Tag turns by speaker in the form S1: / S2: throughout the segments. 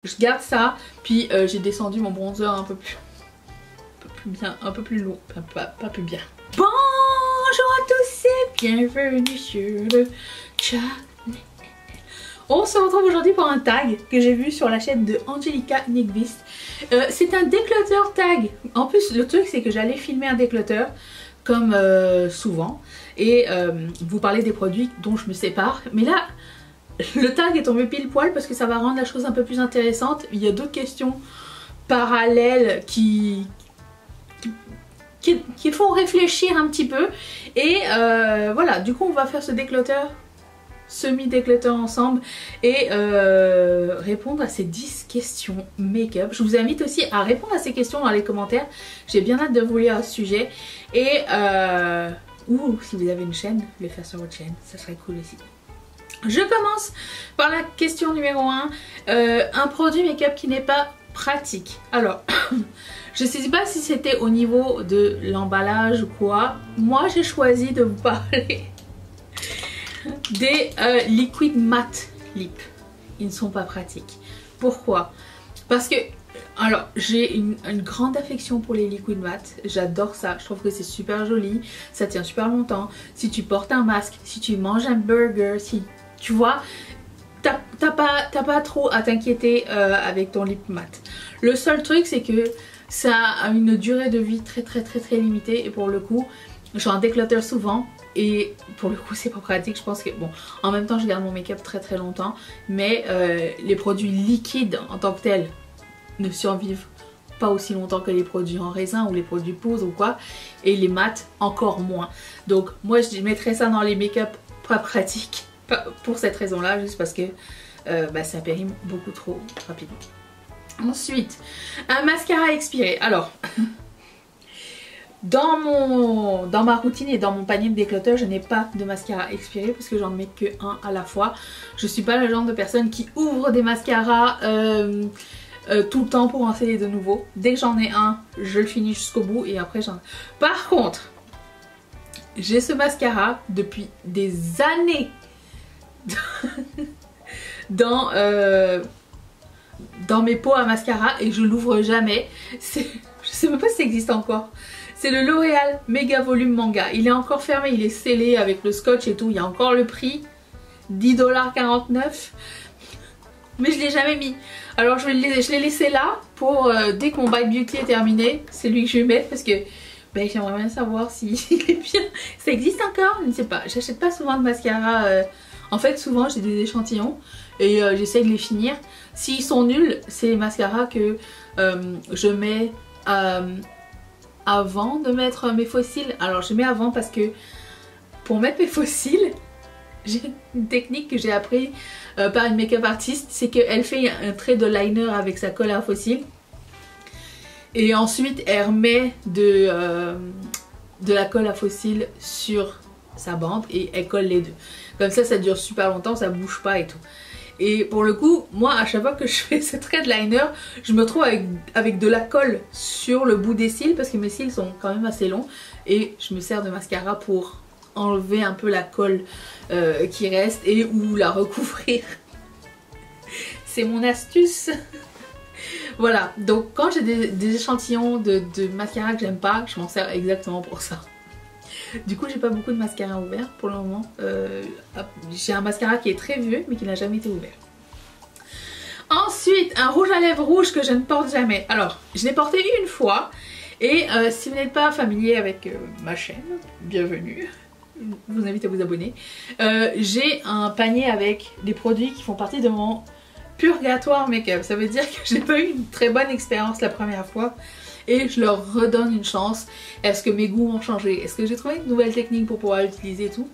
S1: Je garde ça, puis j'ai descendu mon bronzer un peu plus bien, un peu plus lourd, pas plus bien. Bonjour à tous et bienvenue sur le channel. On se retrouve aujourd'hui pour un tag que j'ai vu sur la chaîne de Angelica Nyqvist. C'est un déclutter tag. En plus, le truc c'est que j'allais filmer un déclutter comme souvent et vous parler des produits dont je me sépare. Mais là, le tag est tombé pile poil parce que ça va rendre la chose un peu plus intéressante. Il y a d'autres questions parallèles qui font réfléchir un petit peu. Et voilà, du coup on va faire ce déclutter, semi-déclutter ensemble et répondre à ces 10 questions make-up. Je vous invite aussi à répondre à ces questions dans les commentaires. J'ai bien hâte de vous lire à ce sujet. Et ou si vous avez une chaîne, le faire sur votre chaîne, ça serait cool aussi. Je commence par la question numéro 1. Un produit make-up qui n'est pas pratique. Alors, je ne sais pas si c'était au niveau de l'emballage ou quoi. Moi, j'ai choisi de vous parler des Liquid Matte Lip. Ils ne sont pas pratiques. Pourquoi? Parce que, alors, j'ai une grande affection pour les Liquid Matte. J'adore ça. Je trouve que c'est super joli. Ça tient super longtemps. Si tu portes un masque, si tu manges un burger, si... Tu vois, t'as pas trop à t'inquiéter avec ton lip matte. Le seul truc c'est que ça a une durée de vie très limitée et pour le coup, j'en déclutter souvent et pour le coup c'est pas pratique. Je pense que bon, en même temps je garde mon make-up très longtemps, mais les produits liquides en tant que tels ne survivent pas aussi longtemps que les produits en raisin ou les produits poudre ou quoi, et les mattes encore moins. Donc moi je mettrais ça dans les make-up pas pratiques. Pour cette raison là, juste parce que ça périme beaucoup trop rapidement. Ensuite, un mascara expiré. Alors, dans ma routine et dans mon panier de déclutter, je n'ai pas de mascara expiré parce que j'en mets que un à la fois. Je suis pas le genre de personne qui ouvre des mascaras tout le temps pour en essayer de nouveau. Dès que j'en ai un, je le finis jusqu'au bout et après j'en... Par contre, j'ai ce depuis des années dans mes pots à mascara et je l'ouvre jamais. Je sais même pas si ça existe encore. C'est le L'Oréal Méga Volume Manga. Il est encore fermé, il est scellé avec le scotch et tout. Il y a encore le prix, 10,49 $. Mais je l'ai jamais mis. Alors je l'ai laissé là pour dès que mon Bite Beauty est terminé, c'est lui que je vais mettre parce que j'aimerais bien savoir s'il est bien. Ça existe encore? Je ne sais pas. J'achète pas souvent de mascara. En fait, souvent j'ai des échantillons et j'essaye de les finir. S'ils sont nuls, c'est les mascaras que je mets avant de mettre mes fossiles. Alors je mets avant parce que pour mettre mes fossiles, j'ai une technique que j'ai appris par une make-up artiste. C'est qu'elle fait un trait de liner avec sa colle à fossiles. Et ensuite elle remet de la colle à fossiles sur sa bande et elle colle les deux. Comme ça dure super longtemps, ça bouge pas et tout. Et pour le coup, moi à chaque fois que je fais ce trait de liner, je me retrouve avec de la colle sur le bout des cils parce que mes cils sont quand même assez longs. Et je me sers de mascara pour enlever un peu la colle qui reste et ou la recouvrir. C'est mon astuce. Voilà, donc quand j'ai des échantillons de mascara que j'aime pas, je m'en sers exactement pour ça. Du coup j'ai pas beaucoup de mascara ouvert pour le moment. J'ai un mascara qui est très vieux mais qui n'a jamais été ouvert. Ensuite, un rouge à lèvres rouge que je ne porte jamais. Alors, je l'ai porté une fois et si vous n'êtes pas familier avec ma chaîne, bienvenue. Je vous invite à vous abonner. J'ai un panier avec des produits qui font partie de mon purgatoire make-up. Ça veut dire que je n'ai pas eu une très bonne expérience la première fois et je leur redonne une chance. Est-ce que mes goûts ont changé? Est-ce que j'ai trouvé une nouvelle technique pour pouvoir l'utiliser et tout?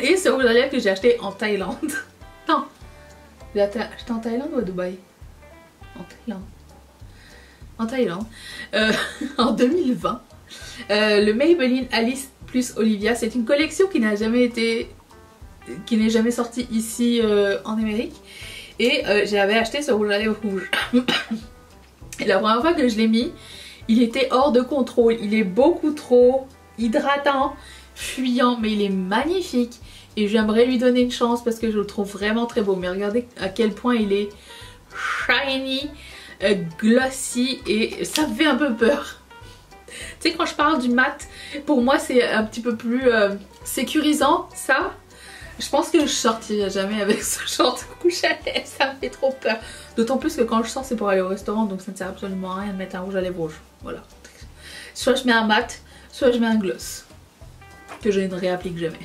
S1: Et ce rouge à lèvres que j'ai acheté en Thaïlande. Non, j'ai acheté en Thaïlande ou à Dubaï? En Thaïlande. En Thaïlande. En 2020. Le Maybelline Alice plus Olivia. C'est une collection qui n'a jamais sortie ici en Amérique. Et j'avais acheté ce rouge à lèvres rouge. Et la première fois que je l'ai mis, il était hors de contrôle. Il est beaucoup trop hydratant, fuyant, mais il est magnifique. Et j'aimerais lui donner une chance parce que je le trouve vraiment très beau. Mais regardez à quel point il est shiny, glossy et ça me fait un peu peur. Tu sais, quand je parle du mat, pour moi c'est un petit peu plus sécurisant, ça. Je pense que je sortirai jamais avec ce genre de rouge à lèvres, ça me fait trop peur. D'autant plus que quand je sors c'est pour aller au restaurant, donc ça ne sert absolument à rien de mettre un rouge à lèvres rouge. Voilà. Soit je mets un mat, soit je mets un gloss. Que je ne réapplique jamais.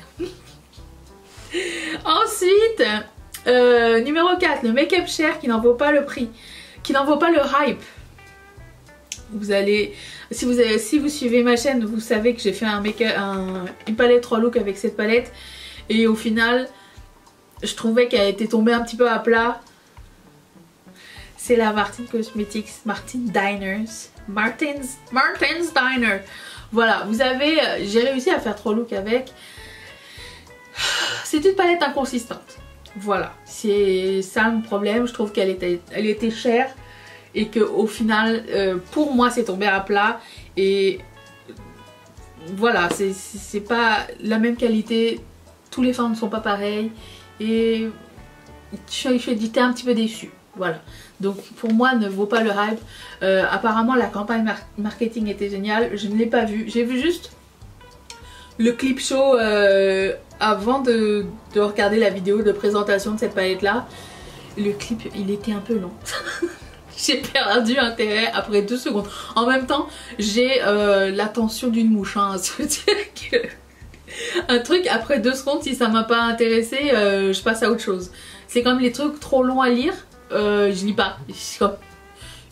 S1: Ensuite, numéro 4, le make-up cher qui n'en vaut pas le prix. Qui n'en vaut pas le hype. Vous allez... Si vous suivez ma chaîne, vous savez que j'ai fait une palette 3 looks avec cette palette. Et au final, je trouvais qu'elle était tombée un petit peu à plat. C'est la Martin Cosmetics, Martin Diners. Martin's Diner. Voilà, vous avez... j'ai réussi à faire 3 looks avec. C'est une palette inconsistante. Voilà, c'est ça le problème. Je trouve qu'elle était chère. Et que au final, pour moi, c'est tombé à plat. Et voilà, c'est pas la même qualité. Tous les fonds ne sont pas pareils. Et j'étais un petit peu déçue. Voilà. Donc pour moi, ne vaut pas le hype. Apparemment, la campagne marketing était géniale. Je ne l'ai pas vue. J'ai vu juste le clip show avant de regarder la vidéo de présentation de cette palette là. Le clip, il était un peu long. J'ai perdu intérêt après 2 secondes. En même temps, j'ai l'attention d'une mouche. Hein, se dire que un truc après 2 secondes, si ça m'a pas intéressé, je passe à autre chose. C'est comme les trucs trop longs à lire, je lis pas.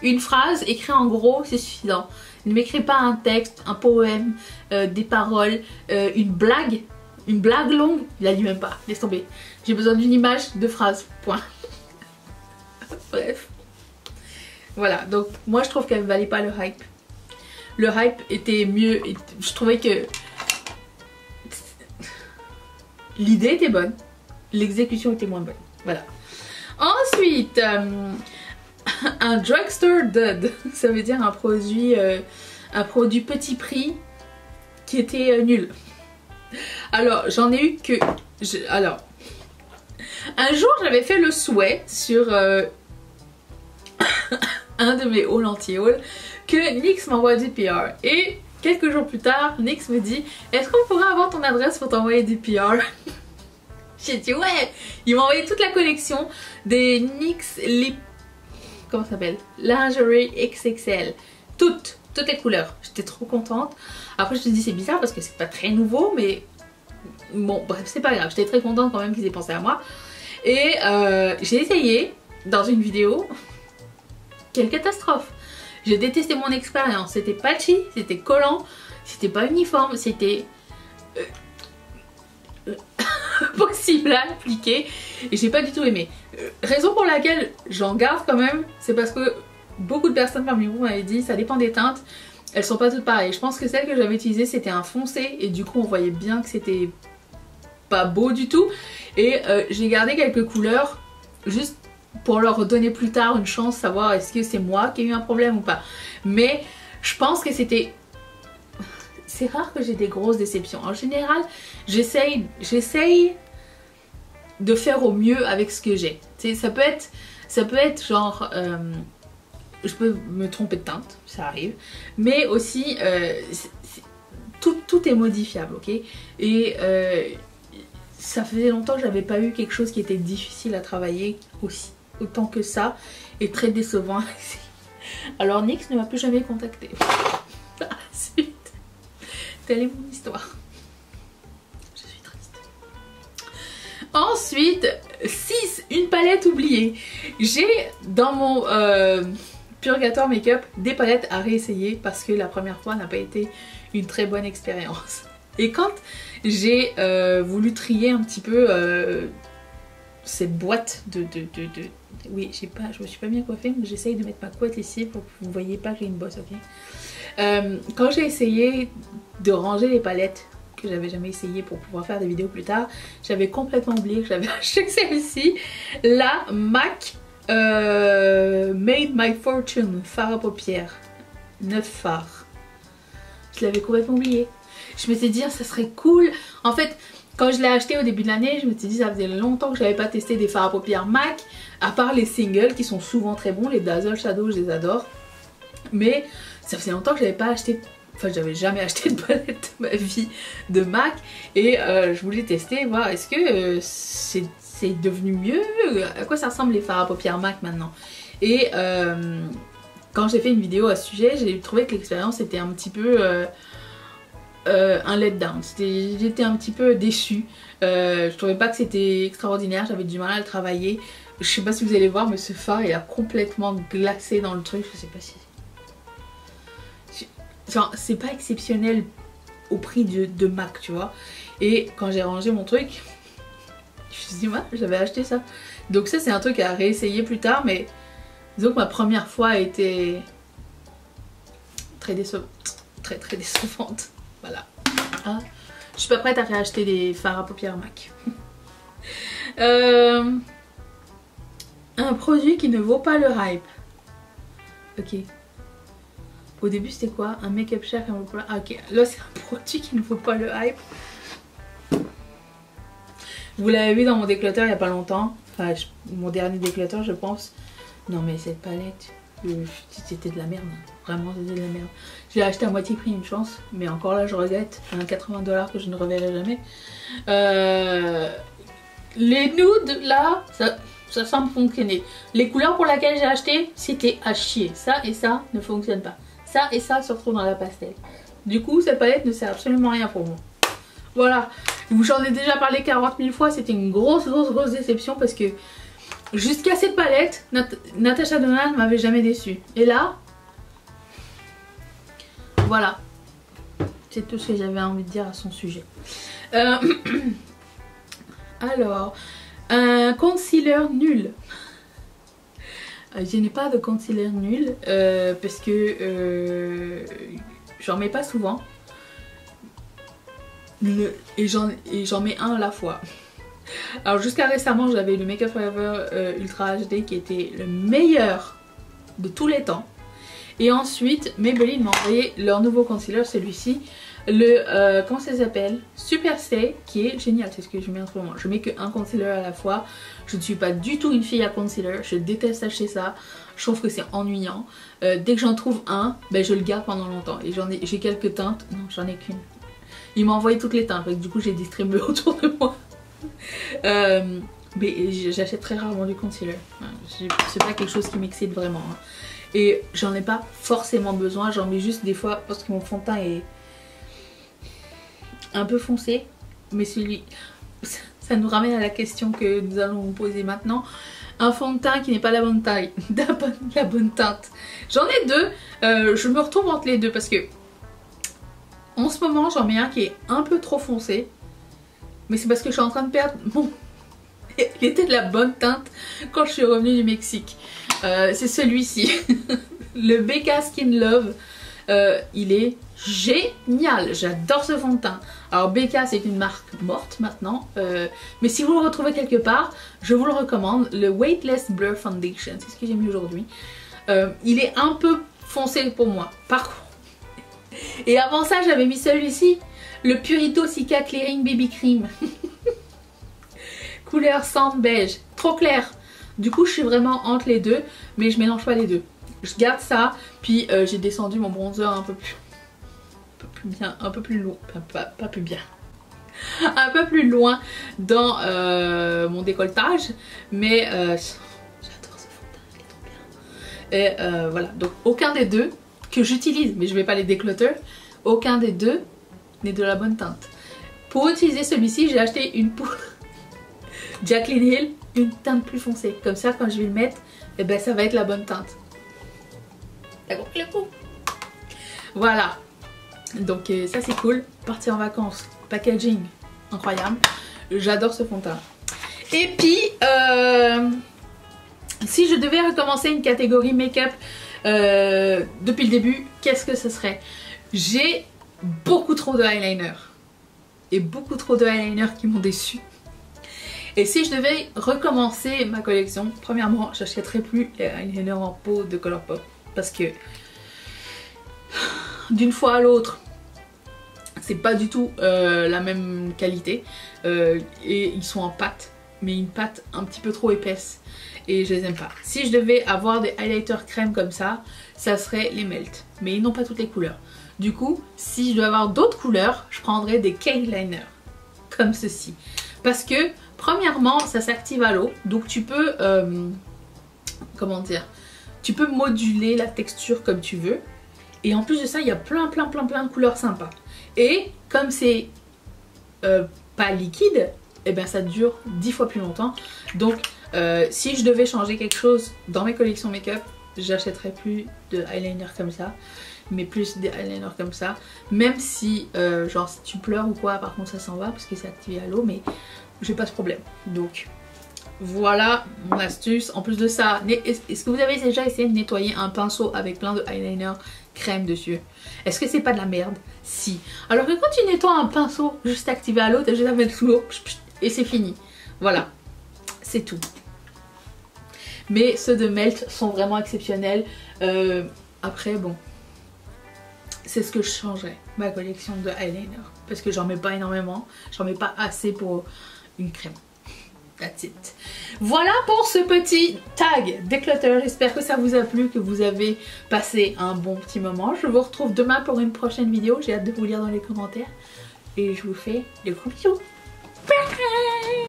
S1: Une phrase écrite en gros, c'est suffisant. Ne m'écris pas un texte, un poème, des paroles, une blague longue, je la lis même pas. Laisse tomber. J'ai besoin d'une image, de phrases. Point. Bref. Voilà, donc moi je trouve qu'elle ne valait pas le hype. Le hype était mieux, je trouvais que l'idée était bonne, l'exécution était moins bonne. Voilà. Ensuite, un drugstore dud, ça veut dire un produit petit prix qui était nul. Alors j'en ai eu que... Alors, un jour j'avais fait le souhait sur... un de mes hauls anti-hauls que NYX m'envoie du PR et quelques jours plus tard NYX me dit est-ce qu'on pourrait avoir ton adresse pour t'envoyer du PR? J'ai dit ouais. Ils m'ont envoyé toute la collection des NYX comment ça s'appelle, lingerie XXL, toutes les couleurs. J'étais trop contente. Après je me suis dit c'est bizarre parce que c'est pas très nouveau, mais bon bref c'est pas grave, j'étais très contente quand même qu'ils aient pensé à moi. Et j'ai essayé dans une vidéo. Quelle catastrophe! J'ai détesté mon expérience. C'était patchy, c'était collant, c'était pas uniforme, c'était possible à appliquer et j'ai pas du tout aimé. Raison pour laquelle j'en garde quand même, c'est parce que beaucoup de personnes parmi vous m'avaient dit ça dépend des teintes, elles sont pas toutes pareilles. Je pense que celle que j'avais utilisée c'était un foncé et du coup on voyait bien que c'était pas beau du tout et j'ai gardé quelques couleurs juste pour leur donner plus tard une chance, savoir est-ce que c'est moi qui ai eu un problème ou pas. Mais je pense que c'était... C'est rare que j'ai des grosses déceptions. En général, j'essaye de faire au mieux avec ce que j'ai. Ça peut être genre... je peux me tromper de teinte, ça arrive. Mais aussi, tout est modifiable, ok? Et ça faisait longtemps que j'avais pas eu quelque chose qui était difficile à travailler aussi. Autant que ça et très décevant. Alors NYX ne m'a plus jamais contacté. Ensuite, telle est mon histoire. Je suis triste. Ensuite, 6, une palette oubliée. J'ai dans mon purgatoire make-up des palettes à réessayer parce que la première fois n'a pas été une très bonne expérience. Et quand j'ai voulu trier un petit peu cette boîte oui, je me suis pas bien coiffée, mais j'essaye de mettre ma couette ici pour que vous voyez pas que j'ai une bosse, ok? Quand j'ai essayé de ranger les palettes que j'avais jamais essayé pour pouvoir faire des vidéos plus tard, j'avais complètement oublié que j'avais acheté celle-ci, la MAC Made My Fortune fard à paupières, 9 fards. Je l'avais complètement oublié. Je m'étais dit ça serait cool. En fait, Quand je l'ai acheté au début de l'année, je me suis dit ça faisait longtemps que je n'avais pas testé des fards à paupières MAC, à part les singles qui sont souvent très bons, les Dazzle Shadow je les adore. Mais ça faisait longtemps que je n'avais pas acheté, enfin j'avais jamais acheté de palette de ma vie de MAC. Et je voulais tester, voir est-ce que c'est devenu mieux, à quoi ça ressemble les fards à paupières MAC maintenant. Et quand j'ai fait une vidéo à ce sujet, j'ai trouvé que l'expérience était un petit peu... un letdown, j'étais un petit peu déçue, je trouvais pas que c'était extraordinaire, j'avais du mal à le travailler. Je sais pas si vous allez voir mais ce fard il a complètement glacé dans le truc, je sais pas si... Genre c'est pas exceptionnel au prix de MAC tu vois. Et quand j'ai rangé mon truc, je me suis dit ouais j'avais acheté ça. Donc ça c'est un truc à réessayer plus tard, mais disons que ma première fois a été très décevante, très décevante. Voilà. Ah, je suis pas prête à réacheter des fards à paupières MAC. Un produit qui ne vaut pas le hype. Ok. Au début c'était quoi? Un make-up cher qui ne vaut pas le... Ah, ok. Là c'est un produit qui ne vaut pas le hype. Vous l'avez vu dans mon déclutter il y a pas longtemps. Enfin mon dernier déclutter je pense. Non mais cette palette... C'était de la merde, vraiment c'était de la merde. Je l'ai acheté à moitié prix, une chance, mais encore là je regrette, un 80$ que je ne reverrai jamais. Les nudes là, ça semble fonctionner. Les couleurs pour lesquelles j'ai acheté, c'était à chier. Ça et ça ne fonctionnent pas. Ça et ça se retrouvent dans la pastel. Du coup cette palette ne sert absolument à rien pour moi. Voilà, j'en ai déjà parlé 40 000 fois, c'était une grosse déception parce que jusqu'à cette palette, Natasha Denona ne m'avait jamais déçue. Et là, voilà. C'est tout ce que j'avais envie de dire à son sujet. Alors, un concealer nul. Je n'ai pas de concealer nul parce que j'en mets pas souvent. Et j'en mets un à la fois. Alors jusqu'à récemment j'avais le Make Up Forever Ultra HD qui était le meilleur de tous les temps. Et ensuite Maybelline m'a envoyé leur nouveau concealer, celui-ci. Le, comment ça s'appelle? Super Stay, qui est génial, c'est ce que je mets en ce moment. Je mets qu'un concealer à la fois. Je ne suis pas du tout une fille à concealer, je déteste acheter ça. Je trouve que c'est ennuyant. Dès que j'en trouve un, ben, je le garde pendant longtemps. Et j'ai quelques teintes, non j'en ai qu'une. Il m'a envoyé toutes les teintes, donc du coup j'ai distribué autour de moi. Mais j'achète très rarement du concealer. C'est pas quelque chose qui m'excite vraiment. Hein. Et j'en ai pas forcément besoin, j'en mets juste des fois parce que mon fond de teint est un peu foncé. Mais celui... ça nous ramène à la question que nous allons vous poser maintenant. Un fond de teint qui n'est pas la bonne taille, la bonne teinte. J'en ai deux, je me retrouve entre les deux parce que en ce moment j'en mets un qui est un peu trop foncé. Mais c'est parce que je suis en train de perdre mon... Il était de la bonne teinte quand je suis revenue du Mexique. C'est celui-ci. Le BK Skin Love. Il est génial. J'adore ce fond de teint. Alors BK c'est une marque morte maintenant. Mais si vous le retrouvez quelque part, je vous le recommande. Le Weightless Blur Foundation. C'est ce que j'ai mis aujourd'hui. Il est un peu foncé pour moi. Par contre. Et avant ça j'avais mis celui-ci. Le Purito Cica Clearing Baby Cream. Couleur sand beige. Trop clair. Du coup je suis vraiment entre les deux. Mais je mélange pas les deux. Je garde ça. Puis j'ai descendu mon bronzer un peu plus bien. Un peu plus loin. Pas plus bien. Un peu plus loin dans mon décolletage. Mais j'adore ce fond de teint. Il est trop bien. Et voilà. Donc aucun des deux que j'utilise. Mais je vais pas les déclutter. Aucun des deux n'est de la bonne teinte. Pour utiliser celui-ci, j'ai acheté une poudre Jaclyn Hill, une teinte plus foncée. Comme ça, quand je vais le mettre, eh ben, ça va être la bonne teinte. T'as compris le coup? Voilà. Donc ça c'est cool. Partir en vacances, packaging incroyable. J'adore ce fond de teint. Et puis, si je devais recommencer une catégorie make-up depuis le début, qu'est-ce que ce serait? J'ai beaucoup trop de eyeliner et beaucoup trop de eyeliner qui m'ont déçu. Et si je devais recommencer ma collection, premièrement j'achèterais plus les eyeliner en peau de Colourpop parce que d'une fois à l'autre c'est pas du tout la même qualité et ils sont en pâte, mais une pâte un petit peu trop épaisse et je les aime pas. Si je devais avoir des highlighters crème comme ça serait les Melt, mais ils n'ont pas toutes les couleurs. Du coup, si je dois avoir d'autres couleurs, je prendrais des K-liners comme ceci, parce que premièrement ça s'active à l'eau, donc tu peux comment dire, tu peux moduler la texture comme tu veux. Et en plus de ça, il y a plein de couleurs sympas. Et comme c'est pas liquide, et ben ça dure 10 fois plus longtemps. Donc si je devais changer quelque chose dans mes collections make-up, j'achèterais plus de eyeliner comme ça, mais plus des eyeliners comme ça. Même si genre si tu pleures ou quoi, par contre ça s'en va parce que c'est activé à l'eau, mais j'ai pas ce problème. Donc voilà mon astuce. En plus de ça, est-ce que vous avez déjà essayé de nettoyer un pinceau avec plein de eyeliner crème dessus? Est-ce que c'est pas de la merde? Si. Alors que quand tu nettoies un pinceau juste activé à l'eau, t'as juste à mettre sous l'eau et c'est fini. Voilà, c'est tout. Mais ceux de Melt sont vraiment exceptionnels. Après bon, c'est ce que je changerais, ma collection de eyeliner, parce que j'en mets pas énormément, j'en mets pas assez pour une crème. That's it. Voilà pour ce petit tag declutter. J'espère que ça vous a plu, que vous avez passé un bon petit moment. Je vous retrouve demain pour une prochaine vidéo. J'ai hâte de vous lire dans les commentaires. Et je vous fais des gros bisous. Bye.